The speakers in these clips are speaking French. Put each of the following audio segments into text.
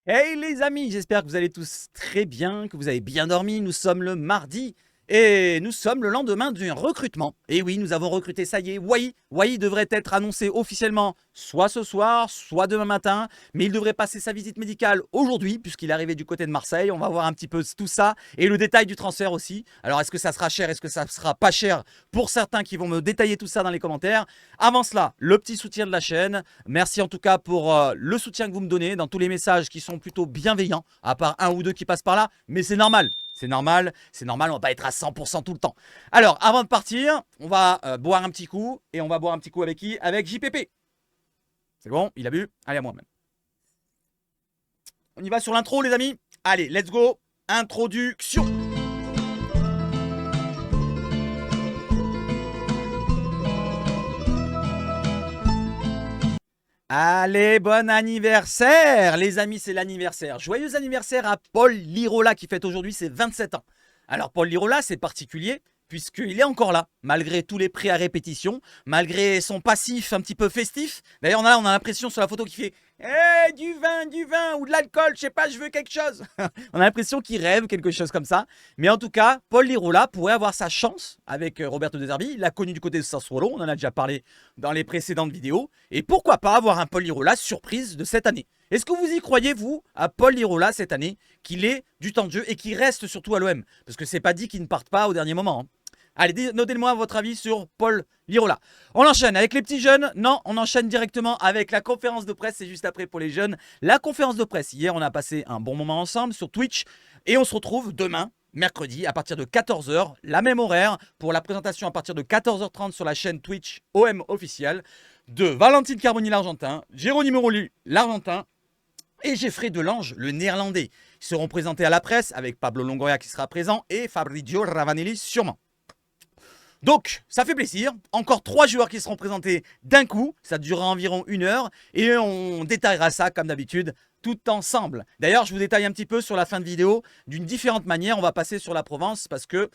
Hey les amis, j'espère que vous allez tous très bien, que vous avez bien dormi. Nous sommes le mardi et nous sommes le lendemain d'un recrutement. Et oui, nous avons recruté, ça y est, Wai. Wai devrait être annoncé officiellement soit ce soir, soit demain matin. Mais il devrait passer sa visite médicale aujourd'hui, puisqu'il est arrivé du côté de Marseille. On va voir un petit peu tout ça et le détail du transfert aussi. Alors, est-ce que ça sera cher, est-ce que ça sera pas cher pour certains qui vont me détailler tout ça dans les commentaires. Avant cela, le petit soutien de la chaîne. Merci en tout cas pour le soutien que vous me donnez dans tous les messages qui sont plutôt bienveillants, à part un ou deux qui passent par là, mais c'est normal. C'est normal, on va pas être à 100% tout le temps. Alors, avant de partir, on va boire un petit coup, et on va boire un petit coup avec qui? Avec JPP. C'est bon, il a bu? Allez, à moi même. On y va sur l'intro, les amis? Allez, let's go. Introduction. Allez, bon anniversaire. Les amis, c'est l'anniversaire. Joyeux anniversaire à Paul Lirola qui fête aujourd'hui ses 27 ans. Alors Paul Lirola, c'est particulier puisqu'il est encore là, malgré tous les prêts à répétition, malgré son passif un petit peu festif. D'ailleurs, on a l'impression sur la photo qu'il fait hey, du vin ou de l'alcool, je sais pas, je veux quelque chose. On a l'impression qu'il rêve, quelque chose comme ça. Mais en tout cas, Paul Lirola pourrait avoir sa chance avec Roberto De Zerbi. Il l'a connu du côté de Sassuolo, on en a déjà parlé dans les précédentes vidéos. Et pourquoi pas avoir un Paul Lirola surprise de cette année? Est-ce que vous y croyez, vous, à Paul Lirola cette année, qu'il ait du temps de jeu et qu'il reste surtout à l'OM? Parce que c'est pas dit qu'il ne parte pas au dernier moment. Hein. Allez, notez-moi votre avis sur Paul Lirola. On enchaîne avec les petits jeunes. Non, on enchaîne directement avec la conférence de presse. C'est juste après pour les jeunes. La conférence de presse. Hier, on a passé un bon moment ensemble sur Twitch. Et on se retrouve demain, mercredi, à partir de 14h, la même horaire, pour la présentation à partir de 14h30 sur la chaîne Twitch OM officielle de Valentine Carboni l'Argentin, Geronimo Rulli l'Argentin, et Geoffrey Delange, le néerlandais. Ils seront présentés à la presse avec Pablo Longoria qui sera présent et Fabrizio Ravanelli sûrement. Donc, ça fait plaisir. Encore 3 joueurs qui seront présentés d'un coup. Ça durera environ 1 heure. Et on détaillera ça, comme d'habitude, tout ensemble. D'ailleurs, je vous détaille un petit peu sur la fin de vidéo. D'une différente manière, on va passer sur la Provence parce que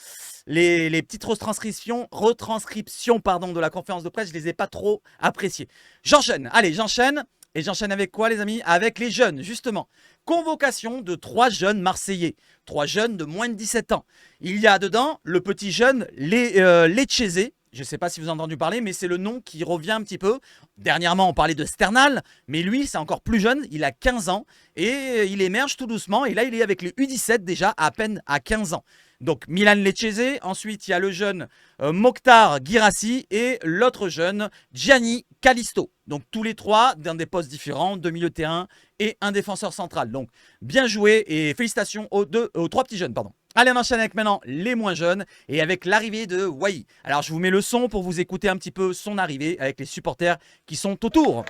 les petites retranscriptions de la conférence de presse, je ne les ai pas trop appréciées. J'enchaîne. Allez, j'enchaîne. Et j'enchaîne avec quoi, les amis? Avec les jeunes, justement. Convocation de 3 jeunes Marseillais. 3 jeunes de moins de 17 ans. Il y a dedans le petit jeune Lecchese. Je ne sais pas si vous avez entendu parler, mais c'est le nom qui revient un petit peu. Dernièrement, on parlait de Sternal, mais lui, c'est encore plus jeune. Il a 15 ans et il émerge tout doucement. Et là, il est avec les U17 déjà, à peine à 15 ans. Donc Milan Lecchese, ensuite il y a le jeune Mokhtar Guirassy et l'autre jeune Gianni Callisto. Donc tous les 3 dans des postes différents, 2 milieux de terrain et un défenseur central. Donc bien joué et félicitations aux 3 petits jeunes. Pardon. Allez, on enchaîne avec maintenant les moins jeunes et avec l'arrivée de Wai. Alors je vous mets le son pour vous écouter un petit peu son arrivée avec les supporters qui sont autour.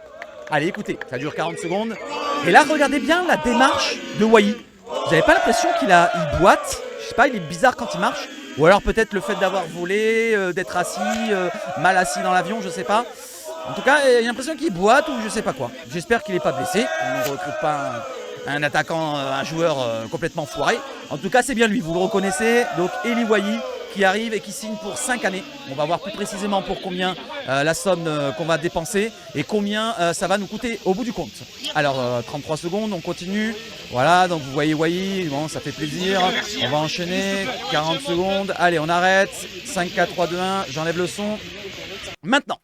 Allez, écoutez, ça dure 40 secondes. Et là, regardez bien la démarche de Wai. Vous n'avez pas l'impression qu'il boite? Je sais pas, il est bizarre quand il marche. Ou alors peut-être le fait d'avoir volé, d'être assis, mal assis dans l'avion, je sais pas. En tout cas, il y a l'impression qu'il boite ou je sais pas quoi. J'espère qu'il n'est pas blessé. On ne recrute pas un attaquant, un joueur complètement foiré. En tout cas, c'est bien lui, vous le reconnaissez. Donc Eli Wai qui arrive et qui signe pour 5 années. On va voir plus précisément pour combien la somme qu'on va dépenser et combien ça va nous coûter au bout du compte. Alors 33 secondes, on continue. Voilà, donc vous voyez Wai, bon, ça fait plaisir. On va enchaîner, 40 secondes. Allez, on arrête. 5, 4, 3, 2, 1, j'enlève le son. Maintenant,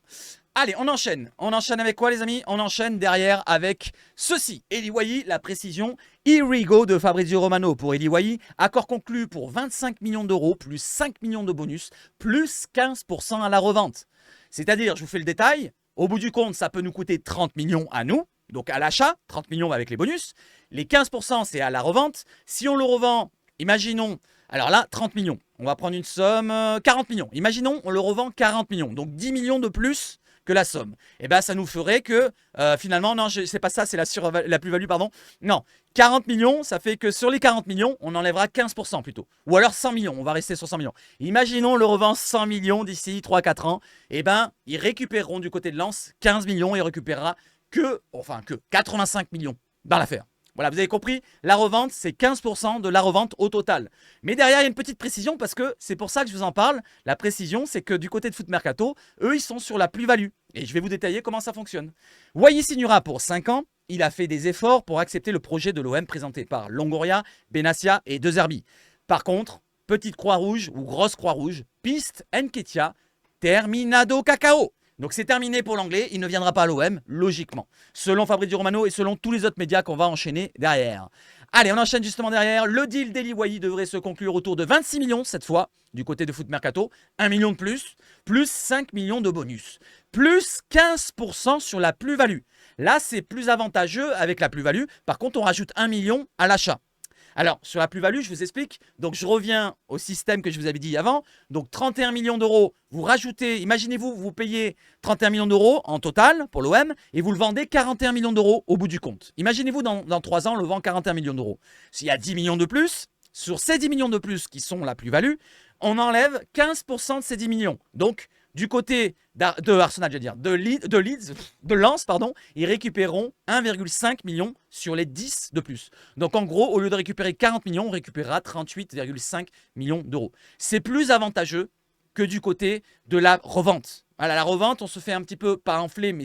allez, on enchaîne. On enchaîne avec quoi, les amis? On enchaîne derrière avec ceci. Eli Wai, la précision. Irigo de Fabrizio Romano pour Eli Wai. Accord conclu pour 25 millions d'euros, plus 5 millions de bonus, plus 15% à la revente. C'est-à-dire, je vous fais le détail. Au bout du compte, ça peut nous coûter 30 millions à nous. Donc à l'achat, 30 millions avec les bonus. Les 15%, c'est à la revente. Si on le revend, imaginons, alors là, 30 millions. On va prendre une somme, 40 millions. Imaginons, on le revend 40 millions. Donc 10 millions de plus que la somme. Et bien, ça nous ferait que, finalement, non, c'est pas ça, c'est la plus-value, pardon. Non, 40 millions, ça fait que sur les 40 millions, on enlèvera 15% plutôt. Ou alors 100 millions, on va rester sur 100 millions. Imaginons, on le revend 100 millions d'ici 3-4 ans. Et bien, ils récupéreront du côté de Lens 15 millions et récupérera que 85 millions dans l'affaire. Voilà, vous avez compris, la revente, c'est 15% de la revente au total. Mais derrière, il y a une petite précision parce que c'est pour ça que je vous en parle. La précision, c'est que du côté de Foot Mercato, eux, ils sont sur la plus-value. Et je vais vous détailler comment ça fonctionne. Wai signera pour 5 ans il a fait des efforts pour accepter le projet de l'OM présenté par Longoria, Benassia et De Zerbi. Par contre, petite croix rouge ou grosse croix rouge, piste Nketiah, terminado cacao. Donc c'est terminé pour l'anglais, il ne viendra pas à l'OM, logiquement. Selon Fabrizio Romano et selon tous les autres médias qu'on va enchaîner derrière. Allez, on enchaîne justement derrière. Le deal d'Eli Wahi devrait se conclure autour de 26 millions cette fois, du côté de Foot Mercato. 1 million de plus 5 millions de bonus. Plus 15% sur la plus-value. Là, c'est plus avantageux avec la plus-value. Par contre, on rajoute 1 million à l'achat. Alors, sur la plus-value, je vous explique. Donc, je reviens au système que je vous avais dit avant. Donc, 31 millions d'euros, vous rajoutez, imaginez-vous, vous payez 31 millions d'euros en total pour l'OM et vous le vendez 41 millions d'euros au bout du compte. Imaginez-vous, dans 3 ans, on le vend 41 millions d'euros. S'il y a 10 millions de plus, sur ces 10 millions de plus qui sont la plus-value, on enlève 15% de ces 10 millions. Donc, du côté de Arsenal, je veux dire, de Lens, pardon, ils récupéreront 1,5 million sur les 10 de plus. Donc en gros, au lieu de récupérer 40 millions, on récupérera 38,5 millions d'euros. C'est plus avantageux que du côté de la revente. Voilà, la revente, on se fait un petit peu, pas enfler, mais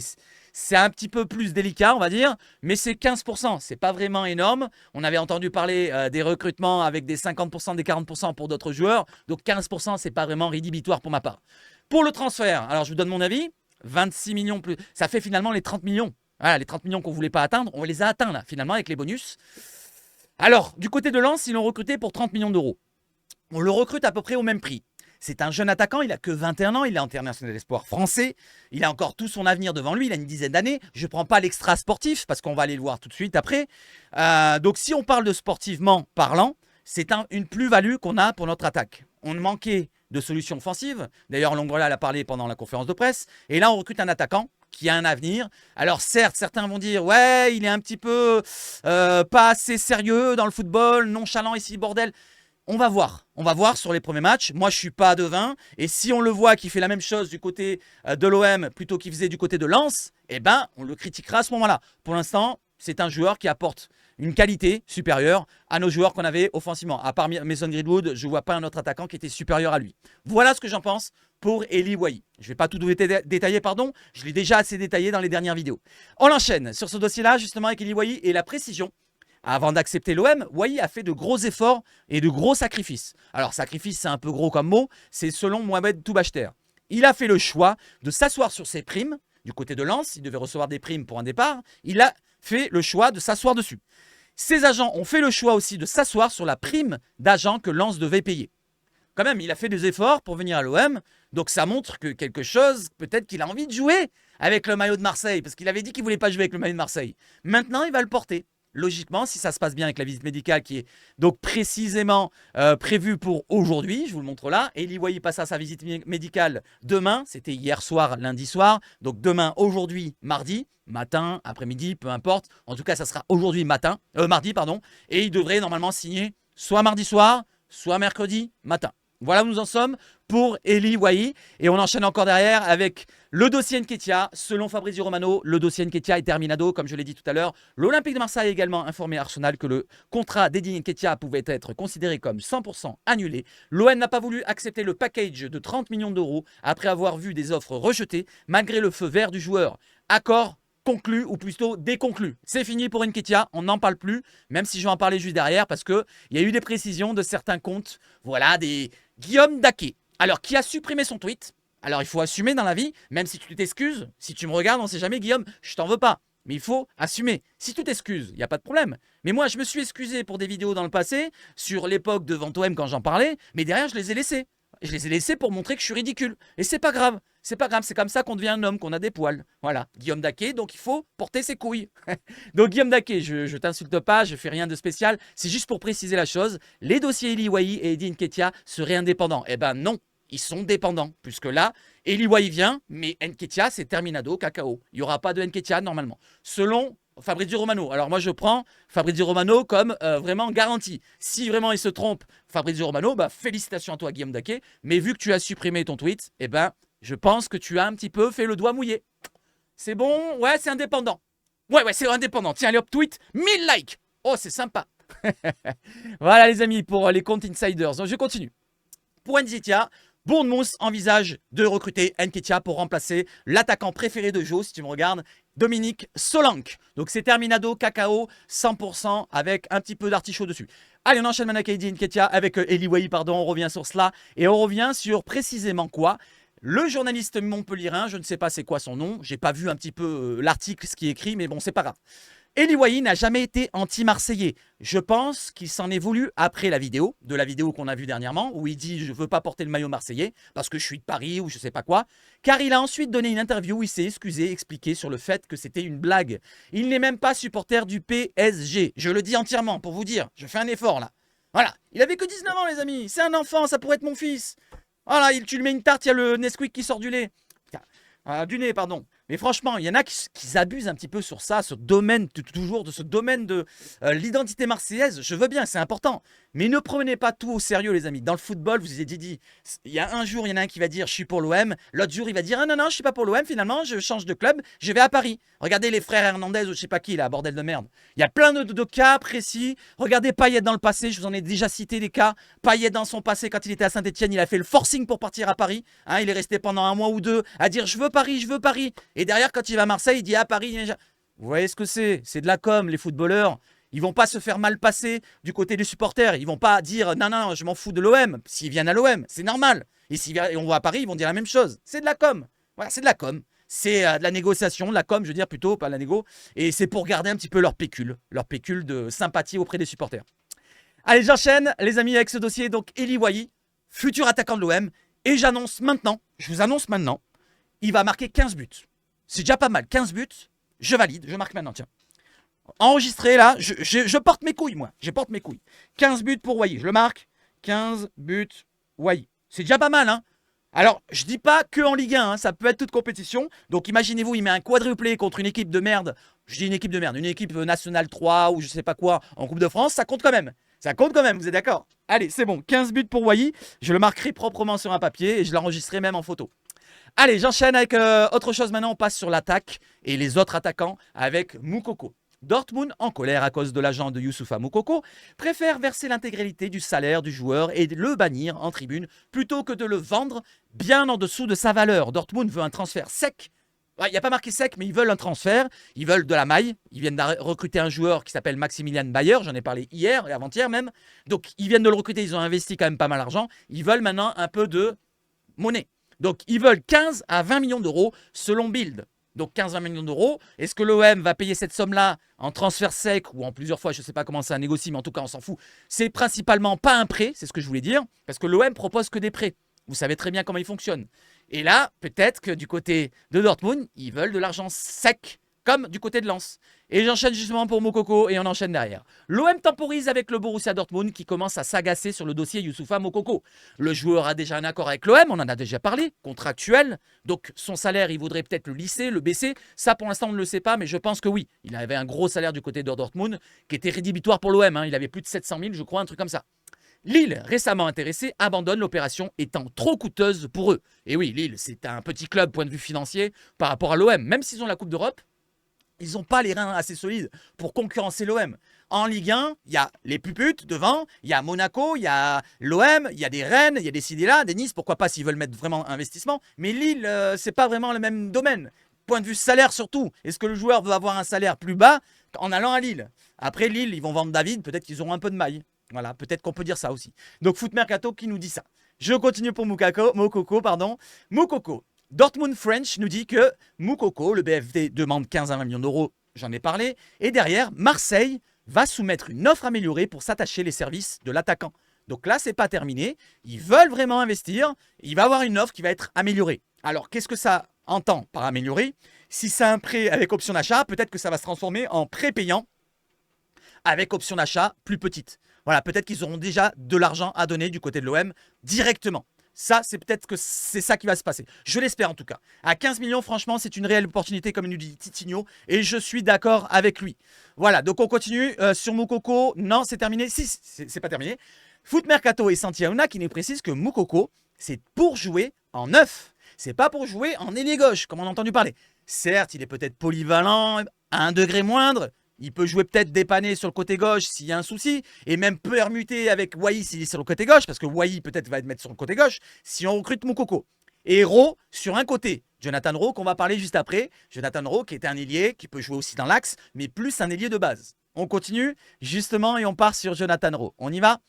c'est un petit peu plus délicat, on va dire, mais c'est 15%, c'est pas vraiment énorme. On avait entendu parler des recrutements avec des 50%, des 40% pour d'autres joueurs, donc 15%, c'est pas vraiment rédhibitoire pour ma part. Pour le transfert, alors je vous donne mon avis, 26 millions plus, ça fait finalement les 30 millions. Voilà, les 30 millions qu'on ne voulait pas atteindre, on les a atteints là, finalement, avec les bonus. Alors, du côté de Lens, ils l'ont recruté pour 30 millions d'euros. On le recrute à peu près au même prix. C'est un jeune attaquant, il n'a que 21 ans, il est international espoir français, il a encore tout son avenir devant lui, il a une dizaine d'années. Je ne prends pas l'extra sportif parce qu'on va aller le voir tout de suite après. Donc si on parle de sportivement parlant, c'est une plus-value qu'on a pour notre attaque. On manquait de solutions offensives. D'ailleurs, Longoria l'a parlé pendant la conférence de presse. Et là, on recrute un attaquant qui a un avenir. Alors certes, certains vont dire « Ouais, il est un petit peu pas assez sérieux dans le football, nonchalant ici, bordel ». On va voir sur les premiers matchs. Moi, je ne suis pas devin. Et si on le voit qu'il fait la même chose du côté de l'OM plutôt qu'il faisait du côté de Lens, eh ben, on le critiquera à ce moment-là. Pour l'instant, c'est un joueur qui apporte une qualité supérieure à nos joueurs qu'on avait offensivement. À part Mason Greenwood, je ne vois pas un autre attaquant qui était supérieur à lui. Voilà ce que j'en pense pour Eli Wahi. Je ne vais pas tout détailler, pardon. Je l'ai déjà assez détaillé dans les dernières vidéos. On enchaîne sur ce dossier-là, justement, avec Eli Wahi et la précision. Avant d'accepter l'OM, Wahi a fait de gros efforts et de gros sacrifices. Alors, sacrifice, c'est un peu gros comme mot. C'est selon Mohamed Toubachter. Il a fait le choix de s'asseoir sur ses primes. Du côté de Lens, il devait recevoir des primes pour un départ. Il a fait le choix de s'asseoir dessus. Ses agents ont fait le choix aussi de s'asseoir sur la prime d'agent que Lens devait payer. Quand même, il a fait des efforts pour venir à l'OM. Donc, ça montre que quelque chose, peut-être qu'il a envie de jouer avec le maillot de Marseille. Parce qu'il avait dit qu'il ne voulait pas jouer avec le maillot de Marseille. Maintenant, il va le porter. Logiquement, si ça se passe bien avec la visite médicale qui est donc précisément prévue pour aujourd'hui, je vous le montre là, Eli Wahi passe à sa visite médicale demain, c'était hier soir, lundi soir, donc demain, aujourd'hui, mardi, matin, après-midi, peu importe, en tout cas ça sera aujourd'hui mardi, et il devrait normalement signer soit mardi soir, soit mercredi matin. Voilà où nous en sommes pour Eli Wahi. Et on enchaîne encore derrière avec le dossier Nketiah. Selon Fabrizio Romano, le dossier Nketiah est terminado, comme je l'ai dit tout à l'heure. L'Olympique de Marseille a également informé Arsenal que le contrat d'Eddie Nketiah pouvait être considéré comme 100% annulé. L'OM n'a pas voulu accepter le package de 30 millions d'euros après avoir vu des offres rejetées, malgré le feu vert du joueur. Accord conclu ou plutôt déconclu. C'est fini pour Nketiah, on n'en parle plus, même si je vais en parler juste derrière parce qu'il y a eu des précisions de certains comptes, voilà, des Guillaume Daquet, alors qui a supprimé son tweet. Alors il faut assumer dans la vie, même si tu t'excuses, si tu me regardes, on ne sait jamais Guillaume, je t'en veux pas. Mais il faut assumer. Si tu t'excuses, il n'y a pas de problème. Mais moi, je me suis excusé pour des vidéos dans le passé, sur l'époque de Ventotm quand j'en parlais, mais derrière, je les ai laissés. Je les ai laissés pour montrer que je suis ridicule. Et c'est pas grave. C'est pas grave. C'est comme ça qu'on devient un homme, qu'on a des poils. Voilà. Guillaume Daquet, donc il faut porter ses couilles. Donc Guillaume Daquet, je t'insulte pas, je fais rien de spécial. C'est juste pour préciser la chose. Les dossiers Eli Wahi et Eddie Nketiah seraient indépendants. Eh ben non. Ils sont dépendants. Puisque là, Eli Wahi vient, mais Nketiah, c'est terminado, cacao. Il n'y aura pas de Nketiah normalement. Selon Fabrizio Romano. Alors moi je prends Fabrizio Romano comme vraiment garantie. Si vraiment il se trompe, Fabrizio Romano, bah félicitations à toi Guillaume Daquet. Mais vu que tu as supprimé ton tweet, eh ben je pense que tu as un petit peu fait le doigt mouillé. C'est bon? Ouais, c'est indépendant. Ouais, c'est indépendant. Tiens, allez hop, tweet, 1000 likes. Oh, c'est sympa. Voilà les amis pour les comptes insiders. Donc je continue. Pour Nketiah, Bournemouth envisage de recruter Nketiah pour remplacer l'attaquant préféré de Joe, si tu me regardes, Dominique Solanke. Donc c'est terminado, cacao, 100% avec un petit peu d'artichaut dessus. Allez, on enchaîne maintenant avec Heidi Nketiah, avec Eli Wahi, pardon, on revient sur cela. Et on revient sur précisément quoi? Le journaliste montpellierin, je ne sais pas c'est quoi son nom, j'ai pas vu un petit peu l'article, ce qui est écrit, mais bon, c'est pas grave. Eli Wahi n'a jamais été anti-marseillais. Je pense qu'il s'en est voulu après la vidéo qu'on a vue dernièrement, où il dit « je veux pas porter le maillot marseillais parce que je suis de Paris » ou je sais pas quoi. Car il a ensuite donné une interview où il s'est excusé, expliqué sur le fait que c'était une blague. Il n'est même pas supporter du PSG. Je le dis entièrement pour vous dire, je fais un effort là. Voilà, il avait que 19 ans les amis, c'est un enfant, ça pourrait être mon fils. Voilà, tu lui mets une tarte, il y a le Nesquik qui sort du lait. Du nez, pardon. Mais franchement, il y en a qui abusent un petit peu sur ça, ce domaine, toujours de ce domaine de l'identité marseillaise. Je veux bien, c'est important. Mais ne prenez pas tout au sérieux, les amis. Dans le football, vous avez dit, il y a un jour, il y en a un qui va dire je suis pour l'OM. L'autre jour, il va dire ah, non, non, je suis pas pour l'OM. Finalement, je change de club, je vais à Paris. Regardez les frères Hernandez ou je sais pas qui, là, bordel de merde. Il y a plein de cas précis. Regardez Payet dans le passé, je vous en ai déjà cité des cas. Payet dans son passé, quand il était à Saint-Etienne, il a fait le forcing pour partir à Paris. Hein, il est resté pendant un mois ou deux à dire je veux Paris, je veux Paris. Et derrière, quand il va à Marseille, il dit à Paris. Vous voyez ce que c'est? C'est de la com, les footballeurs. Ils vont pas se faire mal passer du côté des supporters. Ils vont pas dire non, non, je m'en fous de l'OM. S'ils viennent à l'OM, c'est normal. Et si on va à Paris, ils vont dire la même chose. C'est de la com. Voilà, c'est de la com. C'est de la négociation, de la com, je veux dire plutôt, pas la négo. Et c'est pour garder un petit peu leur pécule de sympathie auprès des supporters. Allez, j'enchaîne, les amis, avec ce dossier. Donc, Eli Wahi, futur attaquant de l'OM. Et je vous annonce maintenant, il va marquer 15 buts. C'est déjà pas mal. 15 buts, je valide, je marque maintenant, tiens. Enregistré là, je porte mes couilles, moi. Je porte mes couilles. 15 buts pour Wahi, je le marque. 15 buts, Wahi. C'est déjà pas mal, hein. Alors, je dis pas que en Ligue 1, hein, ça peut être toute compétition. Donc, imaginez-vous, il met un quadruplé contre une équipe de merde. Je dis une équipe de merde, une équipe nationale 3 ou je sais pas quoi en Coupe de France, ça compte quand même. Ça compte quand même, vous êtes d'accord? Allez, c'est bon, 15 buts pour Wahi. Je le marquerai proprement sur un papier et je l'enregistrerai même en photo. Allez, j'enchaîne avec autre chose maintenant. On passe sur l'attaque et les autres attaquants avec Moukoko. Dortmund, en colère à cause de l'agent de Youssoufa Moukoko, préfère verser l'intégralité du salaire du joueur et le bannir en tribune plutôt que de le vendre bien en dessous de sa valeur. Dortmund veut un transfert sec. Il n'y a pas marqué sec, mais ils veulent un transfert. Ils veulent de la maille. Ils viennent de recruter un joueur qui s'appelle Maximilian Bayer. J'en ai parlé hier et avant-hier même. Donc, ils viennent de le recruter. Ils ont investi quand même pas mal d'argent. Ils veulent maintenant un peu de monnaie. Donc, ils veulent 15 à 20 millions d'euros selon Bild. Donc 15-20 millions d'euros. Est-ce que l'OM va payer cette somme-là en transfert sec ou en plusieurs fois? Je ne sais pas comment ça négocie, mais en tout cas, on s'en fout. C'est principalement pas un prêt, c'est ce que je voulais dire, parce que l'OM propose que des prêts. Vous savez très bien comment ils fonctionnent. Et là, peut-être que du côté de Dortmund, ils veulent de l'argent sec, comme du côté de Lens. Et j'enchaîne justement pour Moukoko et on enchaîne derrière. L'OM temporise avec le Borussia Dortmund qui commence à s'agacer sur le dossier Youssoufa Moukoko. Le joueur a déjà un accord avec l'OM, on en a déjà parlé, contractuel. Donc son salaire, il voudrait peut-être le lisser, le baisser. Ça, pour l'instant, on ne le sait pas, mais je pense que oui. Il avait un gros salaire du côté de Dortmund qui était rédhibitoire pour l'OM. Hein. Il avait plus de 700 000, je crois, un truc comme ça. Lille, récemment intéressé, abandonne l'opération étant trop coûteuse pour eux. Et oui, Lille, c'est un petit club point de vue financier par rapport à l'OM. Même s'ils ont la Coupe d'Europe, ils n'ont pas les reins assez solides pour concurrencer l'OM. En Ligue 1, il y a les puputes devant, il y a Monaco, il y a l'OM, il y a des Rennes, il y a des Sidela, des Nice, pourquoi pas s'ils veulent mettre vraiment investissement. Mais Lille, c'est pas vraiment le même domaine. Point de vue salaire surtout. Est-ce que le joueur veut avoir un salaire plus bas en allant à Lille? Après Lille, ils vont vendre David, peut-être qu'ils auront un peu de maille. Voilà, peut-être qu'on peut dire ça aussi. Donc Foot Mercato qui nous dit ça. Je continue pour Moukoko. Moukoko. Dortmund French nous dit que Moukoko, le BFD, demande 15 à 20 millions d'euros, j'en ai parlé. Et derrière, Marseille va soumettre une offre améliorée pour s'attacher les services de l'attaquant. Donc là, c'est pas terminé. Ils veulent vraiment investir. Il va y avoir une offre qui va être améliorée. Alors, qu'est-ce que ça entend par améliorer? Si c'est un prêt avec option d'achat, peut-être que ça va se transformer en prêt payant avec option d'achat plus petite. Voilà, peut-être qu'ils auront déjà de l'argent à donner du côté de l'OM directement. Ça, c'est peut-être que c'est ça qui va se passer. Je l'espère en tout cas. À 15 millions, franchement, c'est une réelle opportunité, comme nous dit Titinho. Et je suis d'accord avec lui. Voilà, donc on continue sur Moukoko. Non, c'est terminé. Si, c'est pas terminé. Foot Mercato et Santiauna qui nous précise que Moukoko, c'est pour jouer en neuf. C'est pas pour jouer en ailier gauche, comme on a entendu parler. Certes, il est peut-être polyvalent, à un degré moindre. Il peut jouer peut-être dépanné sur le côté gauche s'il y a un souci. Et même permuter avec Wahi s'il est sur le côté gauche. Parce que Wahi peut-être va être mettre sur le côté gauche si on recrute Moukoko. Et Hérault sur un côté. Jonathan Rowe qu'on va parler juste après. Jonathan Rowe qui était un ailier, qui peut jouer aussi dans l'axe, mais plus un ailier de base. On continue justement et on part sur Jonathan Rowe. On y va.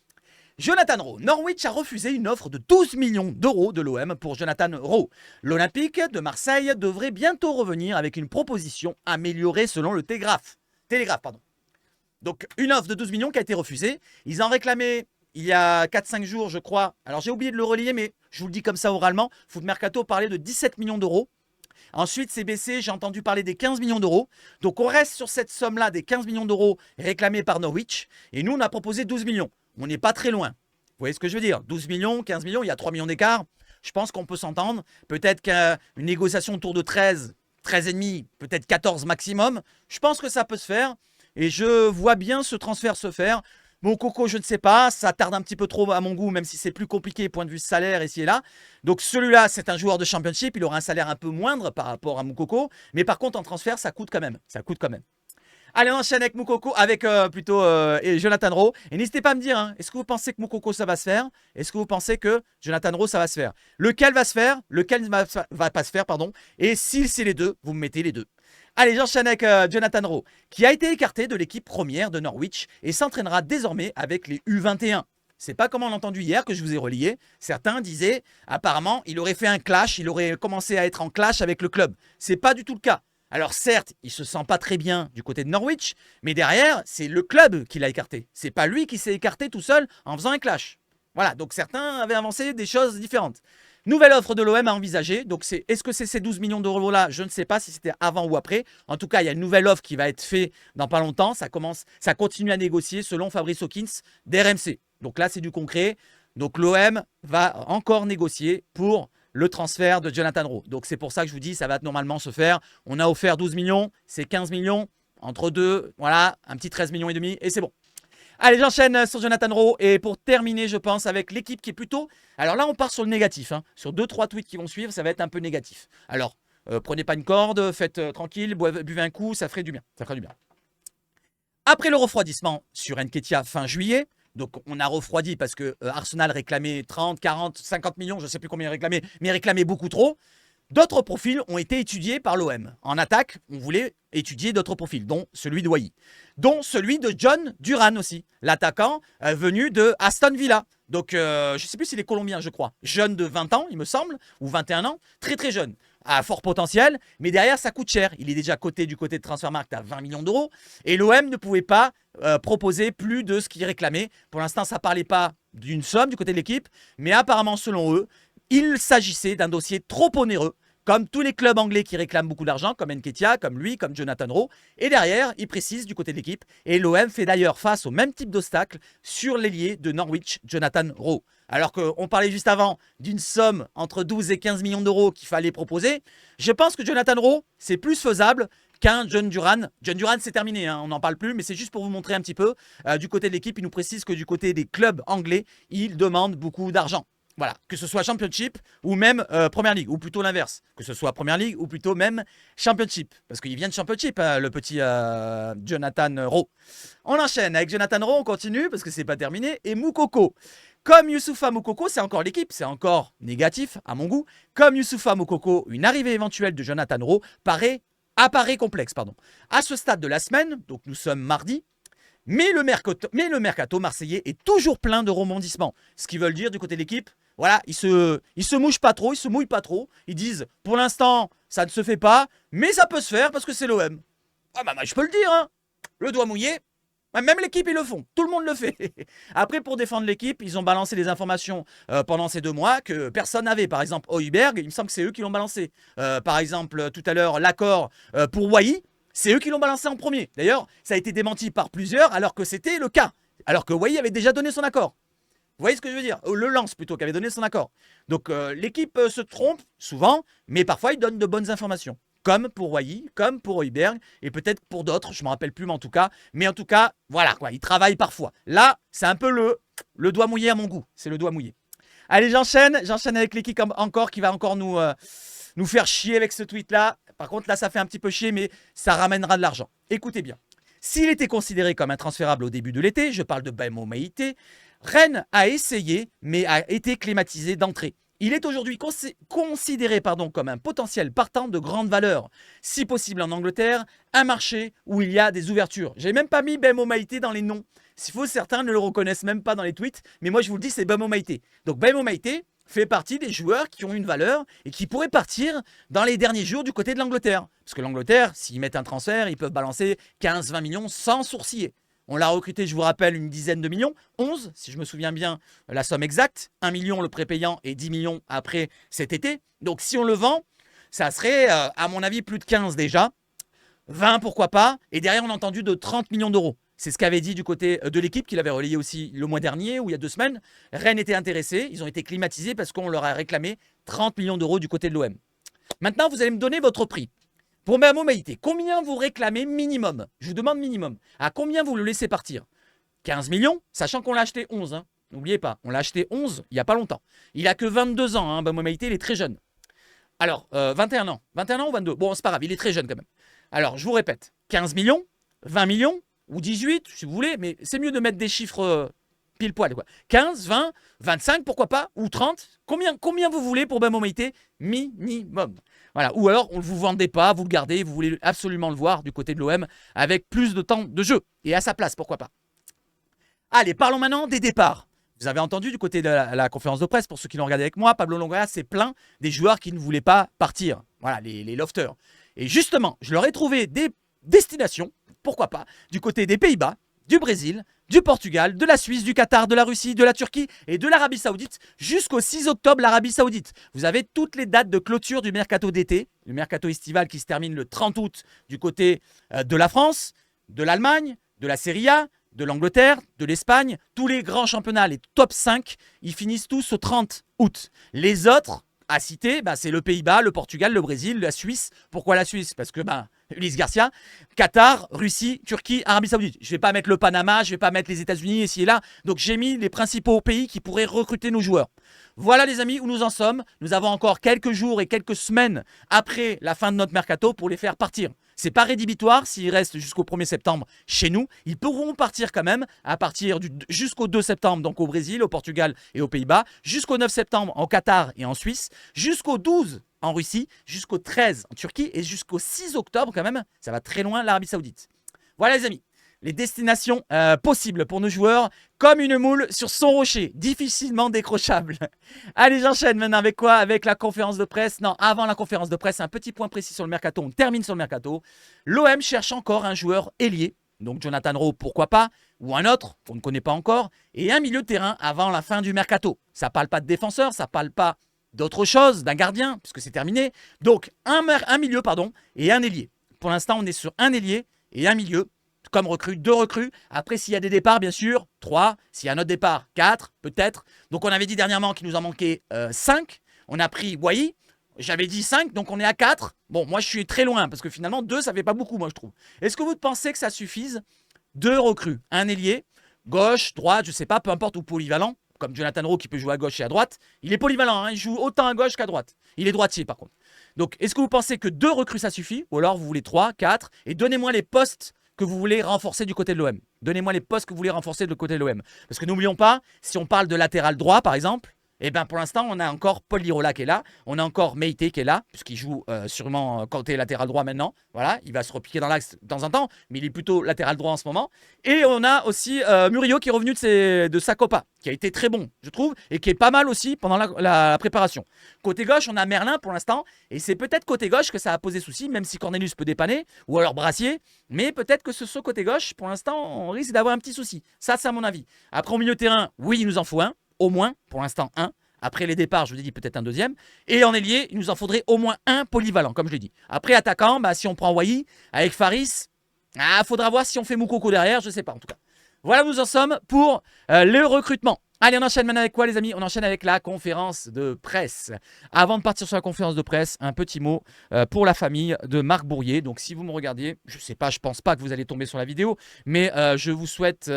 Jonathan Rowe. Norwich a refusé une offre de 12 millions d'euros de l'OM pour Jonathan Rowe. L'Olympique de Marseille devrait bientôt revenir avec une proposition améliorée selon le Télégraphe. Donc une offre de 12 millions qui a été refusée. Ils en réclamaient il y a 4-5 jours, je crois. Alors j'ai oublié de le relier, mais je vous le dis comme ça oralement. Foot Mercato parlait de 17 millions d'euros. Ensuite, c'est baissé, j'ai entendu parler des 15 millions d'euros. Donc on reste sur cette somme-là des 15 millions d'euros réclamés par Norwich. Et nous, on a proposé 12 millions. On n'est pas très loin. Vous voyez ce que je veux dire? 12 millions, 15 millions, il y a 3 millions d'écart. Je pense qu'on peut s'entendre. Peut-être qu'une négociation autour de 13, 13,5, peut-être 14 maximum. Je pense que ça peut se faire. Et je vois bien ce transfert se faire. Moukoko, je ne sais pas. Ça tarde un petit peu trop à mon goût, même si c'est plus compliqué point de vue salaire ici et là. Donc celui-là, c'est un joueur de championship. Il aura un salaire un peu moindre par rapport à Moukoko. Mais par contre, en transfert, ça coûte quand même. Ça coûte quand même. Allez, on enchaîne avec Moukoko, avec Jonathan Rowe. Et n'hésitez pas à me dire, hein, est-ce que vous pensez que Moukoko, ça va se faire? Est-ce que vous pensez que Jonathan Rowe, ça va se faire? Lequel va se faire? Lequel va pas se faire, pardon? Et si c'est les deux, vous me mettez les deux. Allez, j'enchaîne avec Jonathan Rowe, qui a été écarté de l'équipe première de Norwich et s'entraînera désormais avec les U21. C'est pas comme on l'a entendu hier que je vous ai relié. Certains disaient, apparemment, il aurait fait un clash, il aurait commencé à être en clash avec le club. C'est pas du tout le cas. Alors certes, il se sent pas très bien du côté de Norwich, mais derrière, c'est le club qui l'a écarté. C'est pas lui qui s'est écarté tout seul en faisant un clash. Voilà, donc certains avaient avancé des choses différentes. Nouvelle offre de l'OM à envisager. Donc est-ce que c'est ces 12 millions d'euros là? Je ne sais pas si c'était avant ou après. En tout cas, il y a une nouvelle offre qui va être faite dans pas longtemps. Ça continue à négocier selon Fabrice Hawkins d'RMC. Donc là, c'est du concret. Donc l'OM va encore négocier pour le transfert de Jonathan Rowe. Donc c'est pour ça que je vous dis, ça va normalement se faire. On a offert 12 millions, c'est 15 millions, entre deux, voilà, un petit 13 millions et demi, et c'est bon. Allez, j'enchaîne sur Jonathan Rowe, et pour terminer, je pense, avec l'équipe qui est plutôt... Alors là, on part sur le négatif, hein. Sur 2-3 tweets qui vont suivre, ça va être un peu négatif. Alors, prenez pas une corde, faites tranquille, buvez un coup, ça ferait du bien, ça ferait du bien. Après le refroidissement sur Nketiah fin juillet, donc on a refroidi parce que Arsenal réclamait 30, 40, 50 millions, je ne sais plus combien il réclamait, mais il réclamait beaucoup trop. D'autres profils ont été étudiés par l'OM. En attaque, on voulait étudier d'autres profils, dont celui de Wai, dont celui de John Duran aussi, l'attaquant venu de Aston Villa. Donc je ne sais plus s'il est colombien, je crois. Jeune de 20 ans, il me semble, ou 21 ans, très très jeune. À fort potentiel, mais derrière ça coûte cher. Il est déjà coté du côté de Transfermarkt à 20 millions d'euros et l'OM ne pouvait pas proposer plus de ce qu'il réclamait. Pour l'instant, ça ne parlait pas d'une somme du côté de l'équipe, mais apparemment, selon eux, il s'agissait d'un dossier trop onéreux, comme tous les clubs anglais qui réclament beaucoup d'argent, comme Nketiah, comme lui, comme Jonathan Rowe. Et derrière, il précise du côté de l'équipe. Et l'OM fait d'ailleurs face au même type d'obstacle sur l'ailier de Norwich, Jonathan Rowe. Alors qu'on parlait juste avant d'une somme entre 12 et 15 millions d'euros qu'il fallait proposer, je pense que Jonathan Rowe, c'est plus faisable qu'un John Duran. John Duran, c'est terminé, hein, on n'en parle plus, mais c'est juste pour vous montrer un petit peu. Du côté de l'équipe, il nous précise que du côté des clubs anglais, il demande beaucoup d'argent. Voilà, que ce soit Championship ou même Premier League, ou plutôt l'inverse, que ce soit Premier League ou plutôt même Championship, parce qu'il vient de Championship, hein, le petit Jonathan Rowe. On enchaîne avec Jonathan Rowe, on continue, parce que c'est pas terminé, et Moukoko. Comme Youssoupha Moukoko, c'est encore l'équipe, c'est encore négatif à mon goût. Comme Youssoupha Moukoko, une arrivée éventuelle de Jonathan Rowe apparaît complexe. À ce stade de la semaine, donc nous sommes mardi, mais le mercato marseillais est toujours plein de rebondissements. Ce qui veut dire du côté de l'équipe, voilà, ils se mouchent pas trop, ils se mouillent pas trop. Ils disent, pour l'instant, ça ne se fait pas, mais ça peut se faire parce que c'est l'OM. Ah bah, je peux le dire, hein. Le doigt mouillé. Même l'équipe, ils le font. Tout le monde le fait. Après, pour défendre l'équipe, ils ont balancé des informations pendant ces 2 mois que personne n'avait. Par exemple, Højbjerg, il me semble que c'est eux qui l'ont balancé. Par exemple, tout à l'heure, l'accord pour Wai, c'est eux qui l'ont balancé en premier. D'ailleurs, ça a été démenti par plusieurs alors que c'était le cas. Alors que Wai avait déjà donné son accord. Vous voyez ce que je veux dire? Le Lance plutôt, qui avait donné son accord. Donc l'équipe se trompe souvent, mais parfois ils donnent de bonnes informations. Comme pour Wai, comme pour Højbjerg, et peut-être pour d'autres, je ne me rappelle plus, mais en tout cas, voilà, quoi, ils travaillent parfois. Là, c'est un peu le doigt mouillé à mon goût. C'est le doigt mouillé. Allez, j'enchaîne avec l'équipe encore qui va encore nous faire chier avec ce tweet-là. Par contre, là, ça fait un petit peu chier, mais ça ramènera de l'argent. Écoutez bien. S'il était considéré comme intransférable au début de l'été, je parle de Bemo Meïté, Rennes a essayé, mais a été climatisé d'entrée. Il est aujourd'hui considéré comme un potentiel partant de grande valeur. Si possible en Angleterre, un marché où il y a des ouvertures. J'ai même pas mis Bemo Maïté dans les noms. S'il faut, certains ne le reconnaissent même pas dans les tweets. Mais moi, je vous le dis, c'est Bemo Maïté. Donc Bemo Maïté fait partie des joueurs qui ont une valeur et qui pourraient partir dans les derniers jours du côté de l'Angleterre. Parce que l'Angleterre, s'ils mettent un transfert, ils peuvent balancer 15-20 millions sans sourciller. On l'a recruté, je vous rappelle, une dizaine de millions, 11 si je me souviens bien la somme exacte, 1 million le prépayant et 10 millions après cet été. Donc si on le vend, ça serait à mon avis plus de 15 déjà, 20 pourquoi pas, et derrière on a entendu de 30 millions d'euros. C'est ce qu'avait dit du côté de l'équipe, qu'il avait relayé aussi le mois dernier ou il y a 2 semaines. Rennes était intéressé, ils ont été climatisés parce qu'on leur a réclamé 30 millions d'euros du côté de l'OM. Maintenant, vous allez me donner votre prix. Pour Bemo Maïté, combien vous réclamez minimum? Je vous demande minimum. À combien vous le laissez partir? 15 millions, sachant qu'on l'a acheté 11. Hein. N'oubliez pas, on l'a acheté 11 il n'y a pas longtemps. Il a que 22 ans, hein, Bemo Maïté, il est très jeune. Alors, 21 ans. 21 ans ou 22? Bon, c'est pas grave, il est très jeune quand même. Alors, je vous répète, 15 millions, 20 millions ou 18, si vous voulez, mais c'est mieux de mettre des chiffres pile poil, quoi. 15, 20, 25, pourquoi pas, ou 30. Combien vous voulez pour Bemo Maïté? Minimum. Voilà. Ou alors, on ne vous vendez pas, vous le gardez, vous voulez absolument le voir du côté de l'OM avec plus de temps de jeu et à sa place, pourquoi pas. Allez, parlons maintenant des départs. Vous avez entendu du côté de la conférence de presse, pour ceux qui l'ont regardé avec moi, Pablo Longoria s'est plaint des joueurs qui ne voulaient pas partir. Voilà, les lofters. Et justement, je leur ai trouvé des destinations, pourquoi pas, du côté des Pays-Bas, du Brésil, du Portugal, de la Suisse, du Qatar, de la Russie, de la Turquie et de l'Arabie Saoudite jusqu'au 6 octobre, l'Arabie Saoudite. Vous avez toutes les dates de clôture du mercato d'été, le mercato estival qui se termine le 30 août du côté de la France, de l'Allemagne, de la Serie A, de l'Angleterre, de l'Espagne. Tous les grands championnats, les top 5, ils finissent tous au 30 août. Les autres à citer, c'est le Pays-Bas, le Portugal, le Brésil, la Suisse. Pourquoi la Suisse? Parce que Ulysse Garcia, Qatar, Russie, Turquie, Arabie Saoudite. Je ne vais pas mettre le Panama, je ne vais pas mettre les États-Unis ici et là. Donc j'ai mis les principaux pays qui pourraient recruter nos joueurs. Voilà les amis où nous en sommes. Nous avons encore quelques jours et quelques semaines après la fin de notre mercato pour les faire partir. C'est pas rédhibitoire s'ils restent jusqu'au 1er septembre chez nous. Ils pourront partir quand même à partir jusqu'au 2 septembre, donc au Brésil, au Portugal et aux Pays-Bas, jusqu'au 9 septembre en Qatar et en Suisse, jusqu'au 12 en Russie, jusqu'au 13 en Turquie et jusqu'au 6 octobre quand même, ça va très loin, l'Arabie Saoudite. Voilà les amis, les destinations possibles pour nos joueurs, comme une moule sur son rocher, difficilement décrochable. Allez, j'enchaîne maintenant avec quoi? Avec la conférence de presse. Non, avant la conférence de presse, un petit point précis sur le mercato. On termine sur le mercato. L'OM cherche encore un joueur ailier, donc Jonathan Rowe, pourquoi pas, ou un autre, qu'on ne connaît pas encore, et un milieu de terrain avant la fin du mercato. Ça ne parle pas de défenseur, ça ne parle pas d'autre chose, d'un gardien, puisque c'est terminé. Donc, un milieu, et un ailier. Pour l'instant, on est sur un ailier et un milieu. Comme recrue, 2 recrues. Après, s'il y a des départs, bien sûr, 3. S'il y a un autre départ, 4, peut-être. Donc, on avait dit dernièrement qu'il nous en manquait 5. On a pris Wai. J'avais dit 5, donc on est à 4. Bon, moi, je suis très loin, parce que finalement, 2, ça fait pas beaucoup, moi, je trouve. Est-ce que vous pensez que ça suffise? 2 recrues. Un ailier, gauche, droite, je sais pas, peu importe, ou polyvalent, comme Jonathan Rowe qui peut jouer à gauche et à droite. Il est polyvalent, hein, il joue autant à gauche qu'à droite. Il est droitier, par contre. Donc, est-ce que vous pensez que 2 recrues, ça suffit? Ou alors, vous voulez 3, 4? Et donnez-moi les postes que vous voulez renforcer du côté de l'OM. Donnez-moi les postes que vous voulez renforcer du côté de l'OM. Parce que n'oublions pas, si on parle de latéral droit, par exemple, pour l'instant, on a encore Paul Lirola qui est là. On a encore Meïté qui est là, puisqu'il joue sûrement côté latéral droit maintenant. Voilà, il va se repiquer dans l'axe de temps en temps, mais il est plutôt latéral droit en ce moment. Et on a aussi Murillo qui est revenu de sa Copa, qui a été très bon, je trouve, et qui est pas mal aussi pendant la préparation. Côté gauche, on a Merlin pour l'instant, et c'est peut-être côté gauche que ça a posé souci, même si Cornelius peut dépanner, ou alors Brassier, mais peut-être que ce côté gauche, pour l'instant, on risque d'avoir un petit souci. Ça, c'est à mon avis. Après, au milieu de terrain, oui, il nous en faut un. Au moins, pour l'instant, un. Après les départs, je vous ai dit peut-être un deuxième. Et en ailier, il nous en faudrait au moins un polyvalent, comme je l'ai dit. Après, attaquant, si on prend Wai avec Faris, faudra voir si on fait Moukoko derrière, je ne sais pas en tout cas. Voilà où nous en sommes pour le recrutement. Allez, on enchaîne maintenant avec quoi les amis? On enchaîne avec la conférence de presse. Avant de partir sur la conférence de presse, un petit mot pour la famille de Marc Bourrier. Donc si vous me regardiez, je ne sais pas, je ne pense pas que vous allez tomber sur la vidéo, mais je vous souhaite...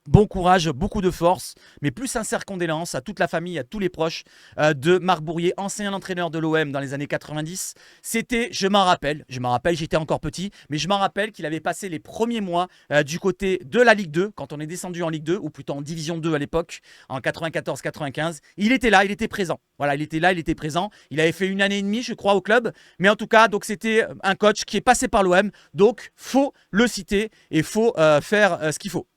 Bon courage, beaucoup de force, mes plus sincères condoléances à toute la famille, à tous les proches de Marc Bourrier, ancien entraîneur de l'OM dans les années 90. C'était, je m'en rappelle, j'étais encore petit, mais je m'en rappelle qu'il avait passé les premiers mois du côté de la Ligue 2, quand on est descendu en Ligue 2, ou plutôt en Division 2 à l'époque, en 94-95. Il était là, il était présent. Voilà, il était là, il était présent. Il avait fait 1 année et demie, je crois, au club. Mais en tout cas, donc c'était un coach qui est passé par l'OM, donc faut le citer et faut faire ce qu'il faut.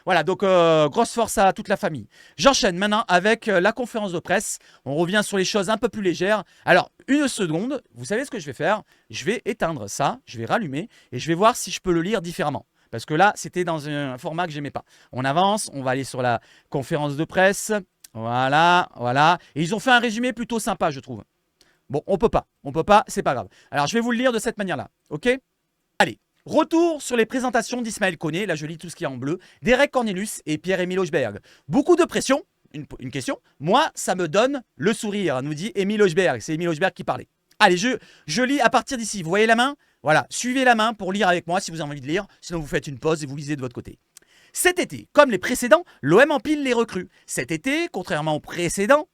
Voilà, donc grosse force à toute la famille. J'enchaîne maintenant avec la conférence de presse. On revient sur les choses un peu plus légères. Alors, une seconde, vous savez ce que je vais faire? Je vais éteindre ça, je vais rallumer et je vais voir si je peux le lire différemment. Parce que là, c'était dans un format que j'aimais pas. On avance, on va aller sur la conférence de presse. Voilà, voilà. Et ils ont fait un résumé plutôt sympa, je trouve. Bon, on peut pas, c'est pas grave. Alors, je vais vous le lire de cette manière-là, ok? Allez. Retour sur les présentations d'Ismaël Koné, là je lis tout ce qu'il y a en bleu, Derek Cornelius et Pierre-Emile Hochberg. Beaucoup de pression, une question, moi ça me donne le sourire, nous dit Emile Hochberg, c'est Emile Hochberg qui parlait. Allez, je lis à partir d'ici, vous voyez la main? Voilà, suivez la main pour lire avec moi si vous avez envie de lire, sinon vous faites une pause et vous lisez de votre côté. Cet été, comme les précédents, l'OM empile les recrues. Cet été, contrairement aux précédents,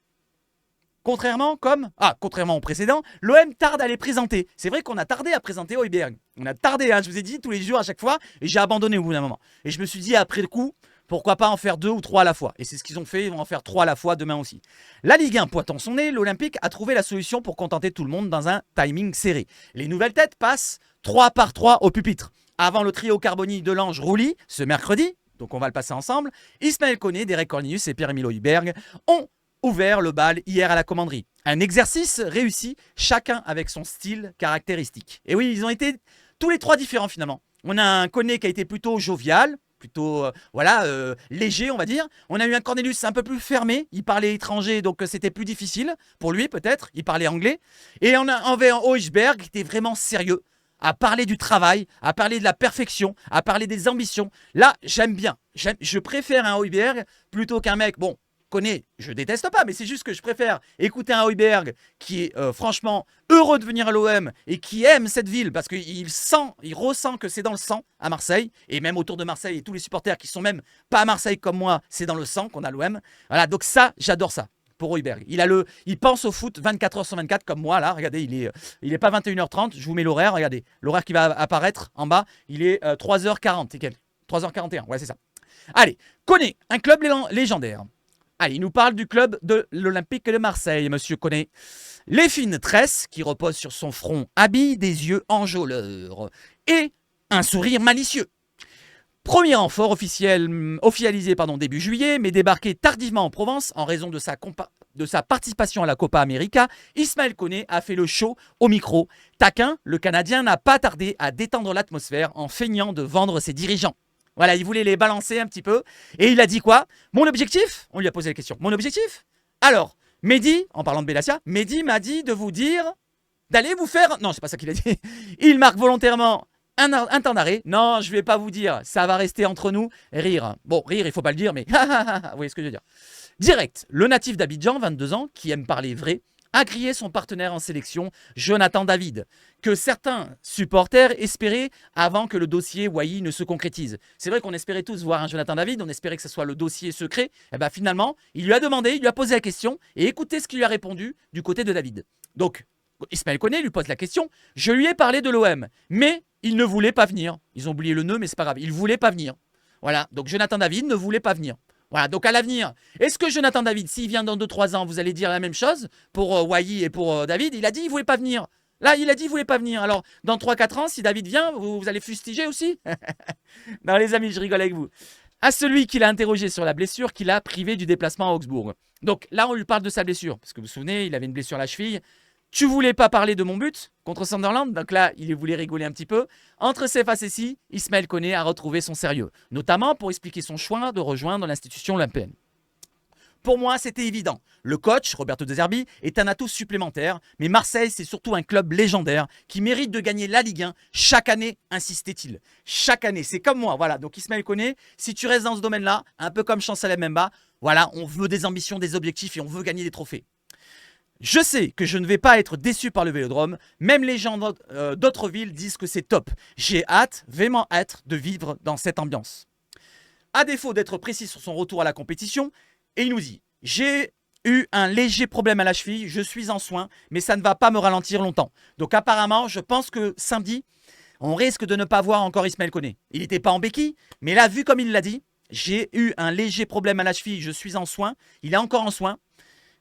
contrairement au précédent, l'OM tarde à les présenter. C'est vrai qu'on a tardé à présenter Højbjerg. On a tardé, hein, je vous ai dit tous les jours à chaque fois, et j'ai abandonné au bout d'un moment. Et je me suis dit après le coup, pourquoi pas en faire 2 ou 3 à la fois. Et c'est ce qu'ils ont fait, ils vont en faire 3 à la fois demain aussi. La Ligue 1 pointant son nez, l'Olympique a trouvé la solution pour contenter tout le monde dans un timing serré. Les nouvelles têtes passent 3 par 3 au pupitre. Avant le trio Carboni, Delange, Rouly, ce mercredi, donc on va le passer ensemble, Ismaël Koné, Derek Cornelius et Pierre-Emile Højbjerg ont ouvert le bal hier à la commanderie. Un exercice réussi, chacun avec son style caractéristique. Et oui, ils ont été tous les 3 différents finalement. On a un Koné qui a été plutôt jovial, plutôt léger on va dire. On a eu un Cornelius un peu plus fermé, il parlait étranger donc c'était plus difficile pour lui peut-être, il parlait anglais. Et on avait un Højbjerg qui était vraiment sérieux, à parler du travail, à parler de la perfection, à parler des ambitions. Là, j'aime bien. Je préfère un Højbjerg plutôt qu'un mec, bon, Koné, je déteste pas, mais c'est juste que je préfère écouter un Højbjerg qui est franchement heureux de venir à l'OM et qui aime cette ville parce qu'il ressent que c'est dans le sang à Marseille et même autour de Marseille et tous les supporters qui sont même pas à Marseille comme moi, c'est dans le sang qu'on a l'OM. Voilà, donc ça, j'adore ça pour Højbjerg. Il pense au foot 24h sur 24 comme moi là, regardez, il est pas 21h30, je vous mets l'horaire, regardez, l'horaire qui va apparaître en bas, il est 3h40 et quelques, 3h41, ouais c'est ça. Allez, Koné, un club légendaire. Allez, il nous parle du club de l'Olympique de Marseille, monsieur Koné. Les fines tresses qui reposent sur son front habillent des yeux enjôleurs et un sourire malicieux. Premier renfort officialisé début juillet, mais débarqué tardivement en Provence en raison de sa participation à la Copa América, Ismaël Koné a fait le show au micro. Taquin, le Canadien n'a pas tardé à détendre l'atmosphère en feignant de vendre ses dirigeants. Voilà, il voulait les balancer un petit peu. Et il a dit quoi? Mon objectif? On lui a posé la question. Mon objectif? Alors, Mehdi, en parlant de Bellacia, Mehdi m'a dit de vous dire d'aller vous faire... Non, c'est pas ça qu'il a dit. Il marque volontairement un temps d'arrêt. Non, je vais pas vous dire. Ça va rester entre nous. Rire. Bon, rire, il faut pas le dire, mais... Vous voyez ce que je veux dire. Direct, le natif d'Abidjan, 22 ans, qui aime parler vrai, a crié son partenaire en sélection, Jonathan David, que certains supporters espéraient avant que le dossier Wai ne se concrétise. C'est vrai qu'on espérait tous voir un Jonathan David, on espérait que ce soit le dossier secret. Et bien finalement, il lui a demandé, il lui a posé la question, et écoutez ce qu'il lui a répondu du côté de David. Donc, Ismaël Koné lui pose la question, je lui ai parlé de l'OM, mais il ne voulait pas venir. Ils ont oublié le nœud, mais c'est pas grave, il ne voulait pas venir. Voilà, donc Jonathan David ne voulait pas venir. Voilà, donc à l'avenir, est-ce que Jonathan David, s'il vient dans 2-3 ans, vous allez dire la même chose pour Wai et pour David? Il a dit qu'il ne voulait pas venir. Là, il a dit qu'il ne voulait pas venir. Alors, dans 3-4 ans, si David vient, vous allez fustiger aussi? Non, les amis, je rigole avec vous. À celui qui l'a interrogé sur la blessure qu'il a privé du déplacement à Augsbourg. Donc là, on lui parle de sa blessure. Parce que vous vous souvenez, il avait une blessure à la cheville. Tu voulais pas parler de mon but contre Sunderland? Donc là, il voulait rigoler un petit peu. Entre ces facéties, Ismaël Koné a retrouvé son sérieux, notamment pour expliquer son choix de rejoindre l'institution olympienne. Pour moi, c'était évident. Le coach, Roberto De Zerbi, est un atout supplémentaire, mais Marseille, c'est surtout un club légendaire qui mérite de gagner la Ligue 1 chaque année, insistait-il. Chaque année, c'est comme moi. Voilà, donc Ismaël Koné, si tu restes dans ce domaine-là, un peu comme Chancel Mbemba, voilà, on veut des ambitions, des objectifs et on veut gagner des trophées. Je sais que je ne vais pas être déçu par le Vélodrome. Même les gens d'autres villes disent que c'est top. J'ai hâte, vraiment hâte de vivre dans cette ambiance. À défaut d'être précis sur son retour à la compétition, et il nous dit « J'ai eu un léger problème à la cheville, je suis en soins, mais ça ne va pas me ralentir longtemps. » Donc apparemment, je pense que samedi, on risque de ne pas voir encore Ismaël Koné. Il n'était pas en béquille, mais là, vu comme il l'a dit, j'ai eu un léger problème à la cheville, je suis en soins, il est encore en soins,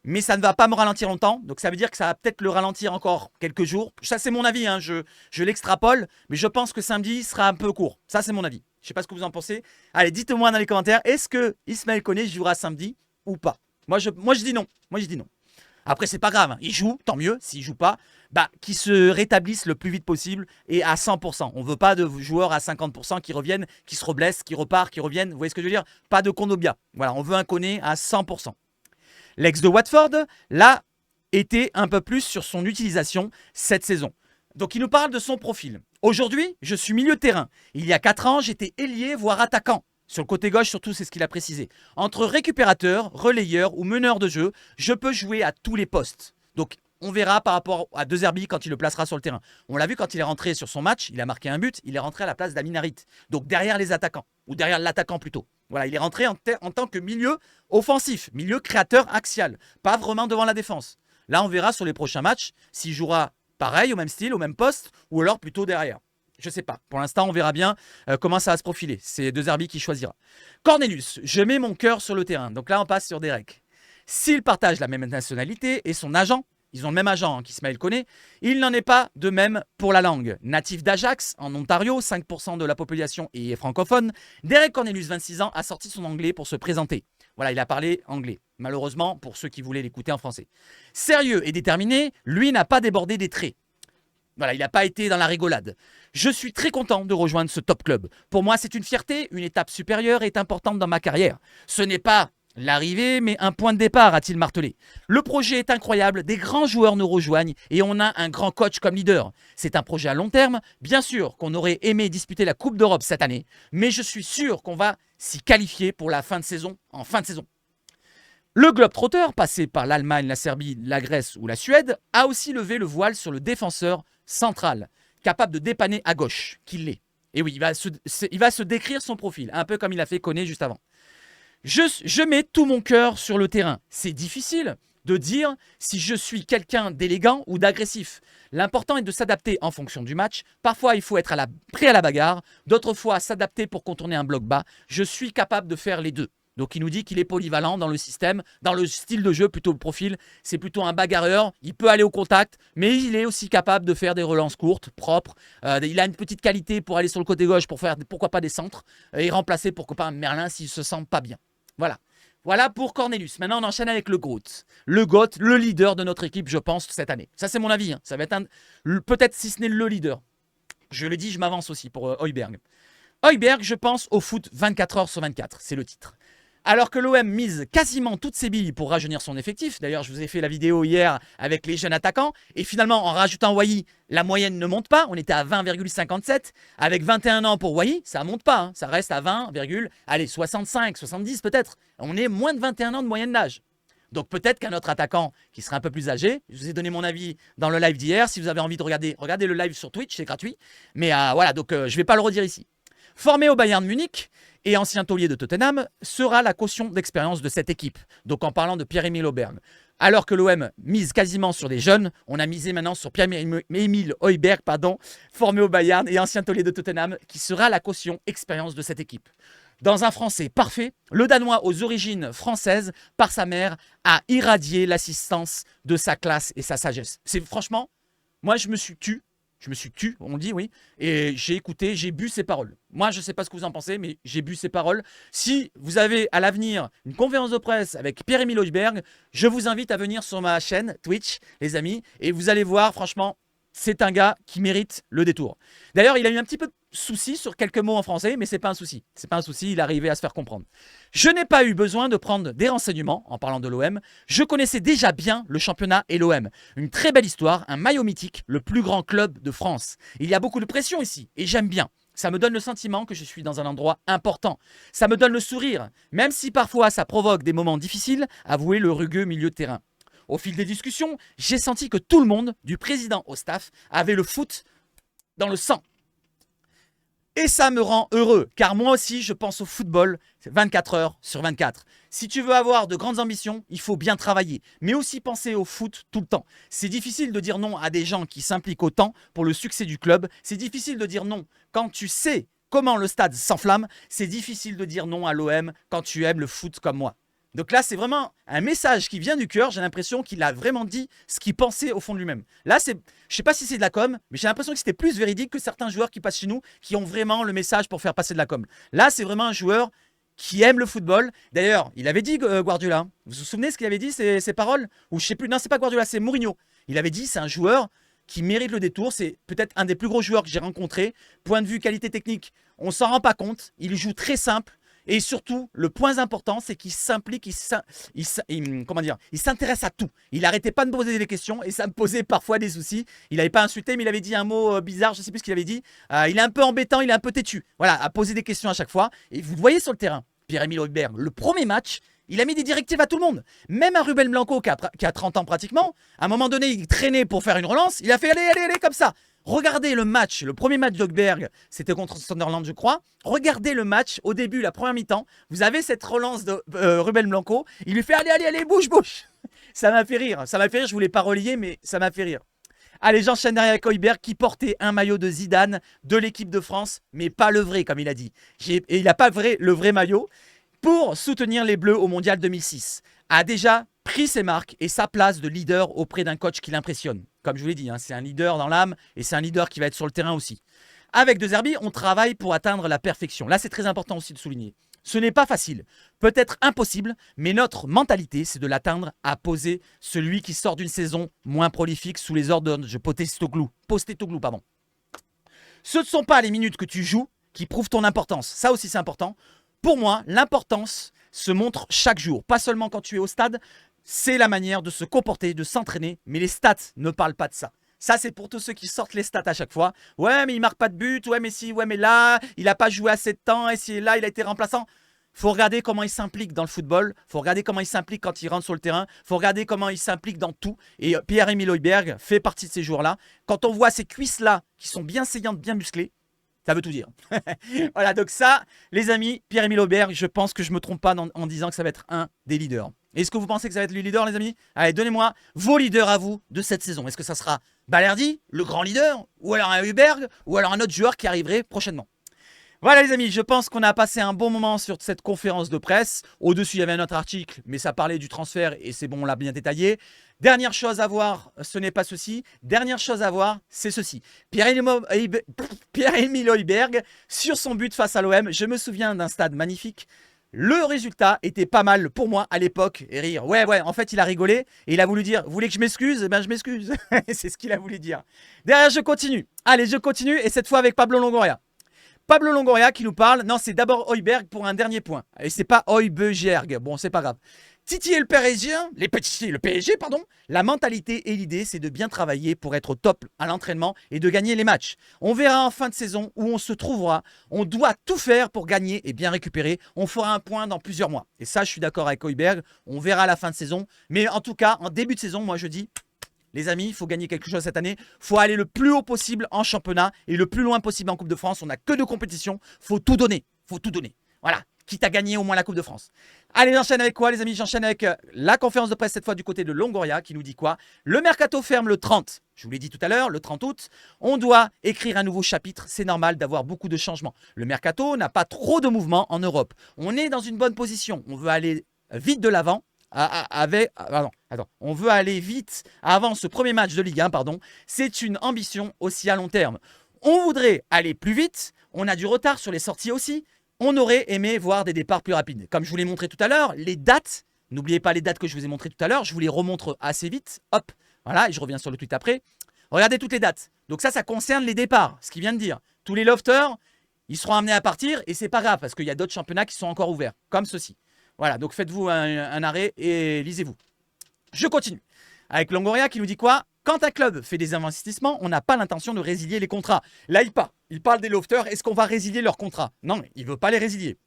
mais ça ne va pas me ralentir longtemps. Donc ça veut dire que ça va peut-être le ralentir encore quelques jours. Ça, c'est mon avis, hein, je l'extrapole, mais je pense que samedi sera un peu court. Ça, c'est mon avis. Je ne sais pas ce que vous en pensez. Allez, dites-moi dans les commentaires, est-ce que Ismaël Koné jouera samedi ou pas? Moi, je dis non. Moi, je dis non. Après, c'est pas grave. Hein. Il joue, tant mieux. S'il joue pas, qu'il se rétablisse le plus vite possible et à 100%. On veut pas de joueurs à 50% qui reviennent, qui se reblessent, qui repartent, qui reviennent. Vous voyez ce que je veux dire? Pas de Kondogbia. Voilà, on veut un Koné à 100%. L'ex de Watford, là, était un peu plus sur son utilisation cette saison. Donc, il nous parle de son profil. Aujourd'hui, je suis milieu de terrain. Il y a 4 ans, j'étais ailier, voire attaquant. Sur le côté gauche, surtout, c'est ce qu'il a précisé. Entre récupérateur, relayeur ou meneur de jeu, je peux jouer à tous les postes. Donc, on verra par rapport à De Zerbi quand il le placera sur le terrain. On l'a vu quand il est rentré sur son match, il a marqué un but, il est rentré à la place d'Amin Harit. Donc, derrière les attaquants, ou derrière l'attaquant plutôt. Voilà, il est rentré en tant que milieu offensif, milieu créateur axial, pas vraiment devant la défense. Là, on verra sur les prochains matchs s'il jouera pareil, au même style, au même poste, ou alors plutôt derrière. Je ne sais pas. Pour l'instant, on verra bien comment ça va se profiler. C'est De Zerbi qui choisira. Cornelius, je mets mon cœur sur le terrain. Donc là, on passe sur Derek. S'il partage la même nationalité et son agent, ils ont le même agent qu'Ismaël Koné, il n'en est pas de même pour la langue. Natif d'Ajax, en Ontario, 5% de la population est francophone, Derek Cornelius, 26 ans, a sorti son anglais pour se présenter. Voilà, il a parlé anglais. Malheureusement, pour ceux qui voulaient l'écouter en français. Sérieux et déterminé, lui n'a pas débordé des traits. Voilà, il n'a pas été dans la rigolade. Je suis très content de rejoindre ce top club. Pour moi, c'est une fierté, une étape supérieure est importante dans ma carrière. Ce n'est pas l'arrivée, mais un point de départ, a-t-il martelé. Le projet est incroyable, des grands joueurs nous rejoignent et on a un grand coach comme leader. C'est un projet à long terme. Bien sûr qu'on aurait aimé disputer la Coupe d'Europe cette année, mais je suis sûr qu'on va s'y qualifier pour la fin de saison, en fin de saison. Le Globetrotter, passé par l'Allemagne, la Serbie, la Grèce ou la Suède, a aussi levé le voile sur le défenseur central, capable de dépanner à gauche, qu'il l'est. Et oui, il va se décrire son profil, un peu comme il a fait Koné juste avant. Je mets tout mon cœur sur le terrain. C'est difficile de dire si je suis quelqu'un d'élégant ou d'agressif. L'important est de s'adapter en fonction du match. Parfois, il faut être prêt à la bagarre. D'autres fois, s'adapter pour contourner un bloc bas. Je suis capable de faire les deux. Donc, il nous dit qu'il est polyvalent dans le système, dans le style de jeu, plutôt le profil. C'est plutôt un bagarreur. Il peut aller au contact, mais il est aussi capable de faire des relances courtes, propres. Il a une petite qualité pour aller sur le côté gauche, pour faire, pourquoi pas, des centres. Et remplacer, pourquoi pas, un Merlin s'il se sent pas bien. Voilà. Voilà pour Cornelius. Maintenant, on enchaîne avec le GOAT. Le GOAT, le leader de notre équipe, je pense, cette année. Ça, c'est mon avis. Hein. Ça va être peut-être, si ce n'est le leader. Je le dis, je m'avance aussi pour Højbjerg. Højbjerg, je pense au foot 24 heures sur 24. C'est le titre. Alors que l'OM mise quasiment toutes ses billes pour rajeunir son effectif, d'ailleurs je vous ai fait la vidéo hier avec les jeunes attaquants, et finalement en rajoutant Wai, la moyenne ne monte pas, on était à 20,57, avec 21 ans pour Wai, ça ne monte pas, hein, ça reste à 65, 70 peut-être, on est moins de 21 ans de moyenne d'âge. Donc peut-être qu'un autre attaquant qui serait un peu plus âgé, je vous ai donné mon avis dans le live d'hier, si vous avez envie de regardez le live sur Twitch, c'est gratuit, mais voilà, donc je ne vais pas le redire ici. Formé au Bayern Munich et ancien taulier de Tottenham, sera la caution d'expérience de cette équipe. Donc en parlant de Pierre-Emile Højbjerg. Alors que l'OM mise quasiment sur des jeunes, on a misé maintenant sur Pierre-Emile Højbjerg, formé au Bayern et ancien taulier de Tottenham, qui sera la caution expérience de cette équipe. Dans un français parfait, le Danois aux origines françaises, par sa mère, a irradié l'assistance de sa classe et sa sagesse. C'est franchement, moi je me suis tu, on dit, oui, et j'ai écouté, j'ai bu ses paroles. Moi, je ne sais pas ce que vous en pensez, mais j'ai bu ses paroles. Si vous avez à l'avenir une conférence de presse avec Pierre-Emile Højbjerg, je vous invite à venir sur ma chaîne Twitch, les amis, et vous allez voir, franchement, c'est un gars qui mérite le détour. D'ailleurs, il a eu un petit peu de souci sur quelques mots en français, mais c'est pas un souci. C'est pas un souci, il est arrivé à se faire comprendre. Je n'ai pas eu besoin de prendre des renseignements en parlant de l'OM. Je connaissais déjà bien le championnat et l'OM. Une très belle histoire, un maillot mythique, le plus grand club de France. Il y a beaucoup de pression ici, et j'aime bien. Ça me donne le sentiment que je suis dans un endroit important. Ça me donne le sourire, même si parfois ça provoque des moments difficiles, avouez le rugueux milieu de terrain. Au fil des discussions, j'ai senti que tout le monde, du président au staff, avait le foot dans le sang. Et ça me rend heureux, car moi aussi, je pense au football 24 heures sur 24. Si tu veux avoir de grandes ambitions, il faut bien travailler, mais aussi penser au foot tout le temps. C'est difficile de dire non à des gens qui s'impliquent autant pour le succès du club. C'est difficile de dire non quand tu sais comment le stade s'enflamme. C'est difficile de dire non à l'OM quand tu aimes le foot comme moi. Donc là, c'est vraiment un message qui vient du cœur. J'ai l'impression qu'il a vraiment dit ce qu'il pensait au fond de lui-même. Là, je ne sais pas si c'est de la com, mais j'ai l'impression que c'était plus véridique que certains joueurs qui passent chez nous, qui ont vraiment le message pour faire passer de la com. Là, c'est vraiment un joueur qui aime le football. D'ailleurs, il avait dit Guardiola. Vous vous souvenez ce qu'il avait dit, ses paroles? Ou je sais plus. Non, c'est pas Guardiola, c'est Mourinho. Il avait dit, c'est un joueur qui mérite le détour. C'est peut-être un des plus gros joueurs que j'ai rencontré. Point de vue qualité technique, on s'en rend pas compte. Il joue très simple. Et surtout, le point important, c'est qu'il s'implique, il s'intéresse à tout. Il n'arrêtait pas de me poser des questions et ça me posait parfois des soucis. Il n'avait pas insulté, mais il avait dit un mot bizarre, je ne sais plus ce qu'il avait dit. Il est un peu embêtant, il est un peu têtu. Voilà, à poser des questions à chaque fois. Et vous le voyez sur le terrain, Pierre-Emile Højbjerg, le premier match, il a mis des directives à tout le monde. Même à Ruben Blanco, qui a 30 ans pratiquement, à un moment donné, il traînait pour faire une relance. Il a fait allez, comme ça. Regardez le match, le premier match d'Højbjerg, c'était contre Sunderland, je crois. Regardez le match au début, la première mi-temps. Vous avez cette relance de Ruben Blanco. Il lui fait allez, bouge. Ça m'a fait rire. Je voulais pas relier, mais ça m'a fait rire. Allez, j'enchaîne derrière avec Højbjerg qui portait un maillot de Zidane de l'équipe de France, mais pas le vrai, comme il a dit. Et il n'a pas le vrai maillot pour soutenir les Bleus au Mondial 2006. A déjà pris ses marques et sa place de leader auprès d'un coach qui l'impressionne. Comme je vous l'ai dit, c'est un leader dans l'âme et c'est un leader qui va être sur le terrain aussi. Avec De Zerbi, on travaille pour atteindre la perfection. Là, c'est très important aussi de souligner. Ce n'est pas facile, peut-être impossible, mais notre mentalité, c'est de l'atteindre à poser celui qui sort d'une saison moins prolifique sous les ordres de Postecoglou. Ce ne sont pas les minutes que tu joues qui prouvent ton importance. Ça aussi, c'est important. Pour moi, l'importance se montre chaque jour, pas seulement quand tu es au stade. C'est la manière de se comporter, de s'entraîner, mais les stats ne parlent pas de ça. Ça, c'est pour tous ceux qui sortent les stats à chaque fois. Ouais, mais il marque pas de but. Ouais, mais si. Ouais, mais là, il n'a pas joué assez de temps. Et si là, il a été remplaçant. Faut regarder comment il s'implique dans le football. Faut regarder comment il s'implique quand il rentre sur le terrain. Faut regarder comment il s'implique dans tout. Et Pierre-Emile Højbjerg fait partie de ces joueurs-là. Quand on voit ces cuisses-là qui sont bien saillantes, bien musclées, ça veut tout dire. Voilà, donc ça, les amis, Pierre-Emile Højbjerg, je pense que je ne me trompe pas en disant que ça va être un des leaders. Est-ce que vous pensez que ça va être le leader, les amis? Allez, donnez-moi vos leaders à vous de cette saison. Est-ce que ça sera Balerdi, le grand leader, ou alors un Højbjerg, ou alors un autre joueur qui arriverait prochainement? Voilà les amis, je pense qu'on a passé un bon moment sur cette conférence de presse. Au-dessus, il y avait un autre article, mais ça parlait du transfert et c'est bon, on l'a bien détaillé. Dernière chose à voir, ce n'est pas ceci. Dernière chose à voir, c'est ceci. Pierre-Emile Højbjerg sur son but face à l'OM. Je me souviens d'un stade magnifique. Le résultat était pas mal pour moi à l'époque. Et rire. Ouais, en fait, il a rigolé et il a voulu dire, vous voulez que je m'excuse? Eh bien, je m'excuse. C'est ce qu'il a voulu dire. Derrière, je continue. Allez, je continue et cette fois avec Pablo Longoria. Pablo Longoria qui nous parle. Non, c'est d'abord Højbjerg pour un dernier point. Et c'est pas Højbjerg. Bon, c'est pas grave. Titiller le PSG, la mentalité et l'idée, c'est de bien travailler pour être au top à l'entraînement et de gagner les matchs. On verra en fin de saison où on se trouvera. On doit tout faire pour gagner et bien récupérer. On fera un point dans plusieurs mois. Et ça, je suis d'accord avec Højbjerg. On verra à la fin de saison. Mais en tout cas, en début de saison, moi, je dis... Les amis, il faut gagner quelque chose cette année. Il faut aller le plus haut possible en championnat et le plus loin possible en Coupe de France. On n'a que 2 compétitions. Il faut tout donner. Voilà. Quitte à gagner au moins la Coupe de France. Allez, j'enchaîne avec quoi, les amis? J'enchaîne avec la conférence de presse, cette fois du côté de Longoria, qui nous dit quoi? Le mercato ferme le 30. Je vous l'ai dit tout à l'heure, le 30 août. On doit écrire un nouveau chapitre. C'est normal d'avoir beaucoup de changements. Le mercato n'a pas trop de mouvements en Europe. On est dans une bonne position. On veut aller vite de l'avant. On veut aller vite avant ce premier match de Ligue 1, C'est une ambition aussi à long terme. On voudrait aller plus vite. On a du retard sur les sorties aussi. On aurait aimé voir des départs plus rapides. Comme je vous l'ai montré tout à l'heure, les dates, n'oubliez pas les dates que je vous ai montrées tout à l'heure, je vous les remontre assez vite. Hop, voilà, et je reviens sur le tweet après. Regardez toutes les dates. Donc ça concerne les départs, ce qu'il vient de dire. Tous les lofters, ils seront amenés à partir et c'est pas grave parce qu'il y a d'autres championnats qui sont encore ouverts, comme ceci. Voilà, donc faites-vous un arrêt et lisez-vous. Je continue. Avec Longoria qui nous dit quoi? Quand un club fait des investissements, on n'a pas l'intention de résilier les contrats. Là, il parle des lofters. Est-ce qu'on va résilier leurs contrats? Non, il ne veut pas les résilier.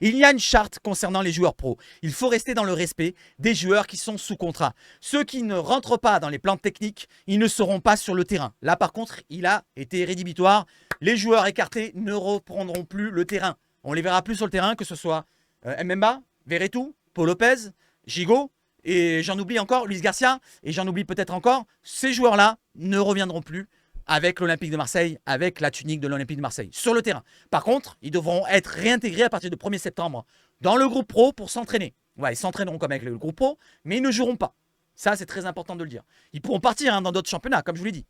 Il y a une charte concernant les joueurs pros. Il faut rester dans le respect des joueurs qui sont sous contrat. Ceux qui ne rentrent pas dans les plans techniques, ils ne seront pas sur le terrain. Là, par contre, il a été rédhibitoire. Les joueurs écartés ne reprendront plus le terrain. On les verra plus sur le terrain, que ce soit Mbemba, Verretou, Paul Lopez, Gigot, et j'en oublie encore, Luis Garcia, et j'en oublie peut-être encore. Ces joueurs-là ne reviendront plus avec l'Olympique de Marseille, avec la tunique de l'Olympique de Marseille, sur le terrain. Par contre, ils devront être réintégrés à partir du 1er septembre dans le groupe pro pour s'entraîner. Ouais, ils s'entraîneront comme avec le groupe pro, mais ils ne joueront pas. Ça, c'est très important de le dire. Ils pourront partir dans d'autres championnats, comme je vous l'ai dit.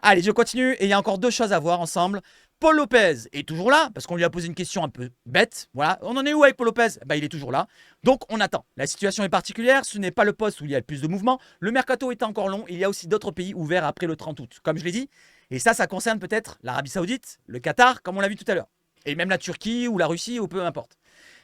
Allez, je continue, et il y a encore deux choses à voir ensemble. Paul Lopez est toujours là, parce qu'on lui a posé une question un peu bête. Voilà, on en est où avec Paul Lopez? Il est toujours là. Donc, on attend. La situation est particulière, ce n'est pas le poste où il y a le plus de mouvement. Le mercato est encore long, il y a aussi d'autres pays ouverts après le 30 août, comme je l'ai dit. Et ça concerne peut-être l'Arabie Saoudite, le Qatar, comme on l'a vu tout à l'heure. Et même la Turquie ou la Russie, ou peu importe.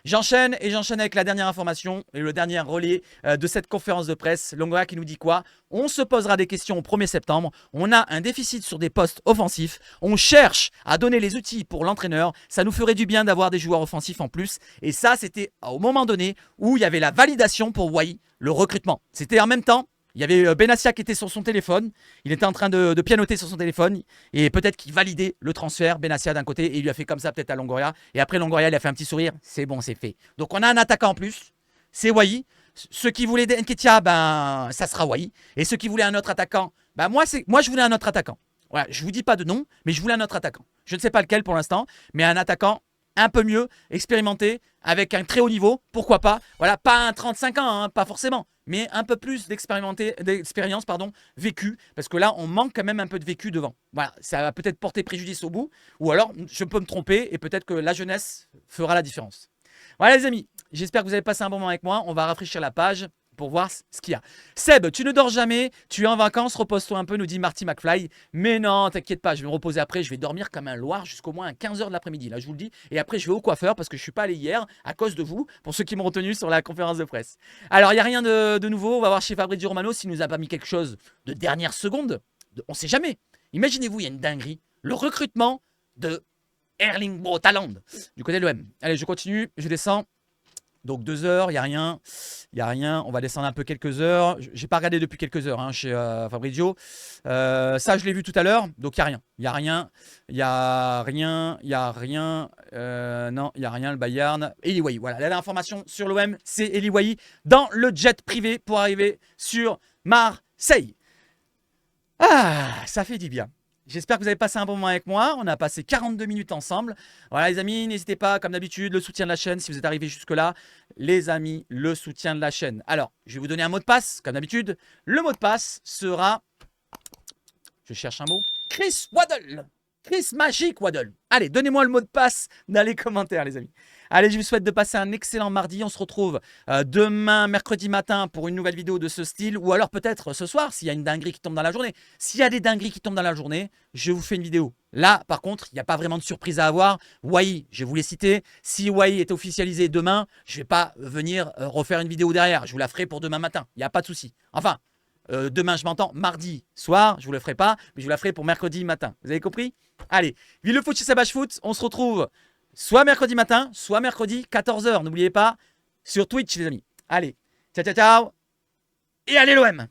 J'enchaîne avec la dernière information et le dernier relais de cette conférence de presse. Longoria qui nous dit quoi? On se posera des questions au 1er septembre. On a un déficit sur des postes offensifs. On cherche à donner les outils pour l'entraîneur. Ça nous ferait du bien d'avoir des joueurs offensifs en plus. Et ça, c'était au moment donné où il y avait la validation pour Wai, le recrutement. C'était en même temps. Il y avait Benassia qui était sur son téléphone. Il était en train de pianoter sur son téléphone. Et peut-être qu'il validait le transfert. Benassia d'un côté. Et il lui a fait comme ça peut-être à Longoria. Et après Longoria, il a fait un petit sourire. C'est bon, c'est fait. Donc on a un attaquant en plus. C'est Wai. Ceux qui voulaient Nketiah, ça sera Wai. Et ceux qui voulaient un autre attaquant, moi je voulais un autre attaquant. Voilà, je vous dis pas de nom, mais je voulais un autre attaquant. Je ne sais pas lequel pour l'instant, mais un attaquant un peu mieux, expérimenté, avec un très haut niveau, pourquoi pas. Voilà, pas un 35 ans, hein, pas forcément, mais un peu plus d'expérience, vécu, parce que là, on manque quand même un peu de vécu devant. Voilà, ça va peut-être porter préjudice au bout, ou alors, je peux me tromper, et peut-être que la jeunesse fera la différence. Voilà les amis, j'espère que vous avez passé un bon moment avec moi. On va rafraîchir la page pour voir ce qu'il y a. Seb, tu ne dors jamais, tu es en vacances, repose-toi un peu, nous dit Marty McFly. Mais non, t'inquiète pas, je vais me reposer après, je vais dormir comme un loir jusqu'au moins à 15h de l'après-midi, là je vous le dis. Et après je vais au coiffeur parce que je ne suis pas allé hier à cause de vous, pour ceux qui m'ont retenu sur la conférence de presse. Alors il n'y a rien de nouveau, on va voir chez Fabrizio Romano s'il nous a pas mis quelque chose de dernière seconde. On ne sait jamais. Imaginez-vous, il y a une dinguerie. Le recrutement de Erling Braut Haaland du côté de l'OM. Allez, je continue, je descends. Donc 2 heures, il n'y a rien. Il n'y a rien. On va descendre un peu quelques heures. Je n'ai pas regardé depuis quelques heures chez Fabrizio. Ça, je l'ai vu tout à l'heure. Donc il n'y a rien. Il n'y a rien. Il n'y a rien. Il n'y a rien. Non, il n'y a rien. Le Bayern. Eli Wahi. Voilà. La information sur l'OM, c'est Eli Wahi dans le jet privé pour arriver sur Marseille. Ah, ça fait du bien. J'espère que vous avez passé un bon moment avec moi. On a passé 42 minutes ensemble. Voilà les amis, n'hésitez pas, comme d'habitude, le soutien de la chaîne. Si vous êtes arrivés jusque-là, les amis, le soutien de la chaîne. Alors, je vais vous donner un mot de passe, comme d'habitude. Le mot de passe sera... Je cherche un mot. Chris Waddle. Chris Magic Waddle. Allez, donnez-moi le mot de passe dans les commentaires, les amis. Allez, je vous souhaite de passer un excellent mardi. On se retrouve demain, mercredi matin, pour une nouvelle vidéo de ce style. Ou alors peut-être ce soir, s'il y a une dinguerie qui tombe dans la journée. S'il y a des dingueries qui tombent dans la journée, je vous fais une vidéo. Là, par contre, il n'y a pas vraiment de surprise à avoir. Wai, je vous l'ai cité. Si Wai est officialisé demain, je ne vais pas venir refaire une vidéo derrière. Je vous la ferai pour demain matin. Il n'y a pas de souci. Enfin, demain, je m'entends, mardi soir, je ne vous le ferai pas, mais je vous la ferai pour mercredi matin. Vous avez compris? Allez, vive le foot chez Sabach Foot. On se retrouve soit mercredi matin, soit mercredi 14h. N'oubliez pas, sur Twitch, les amis. Allez, ciao, ciao, ciao. Et allez l'OM!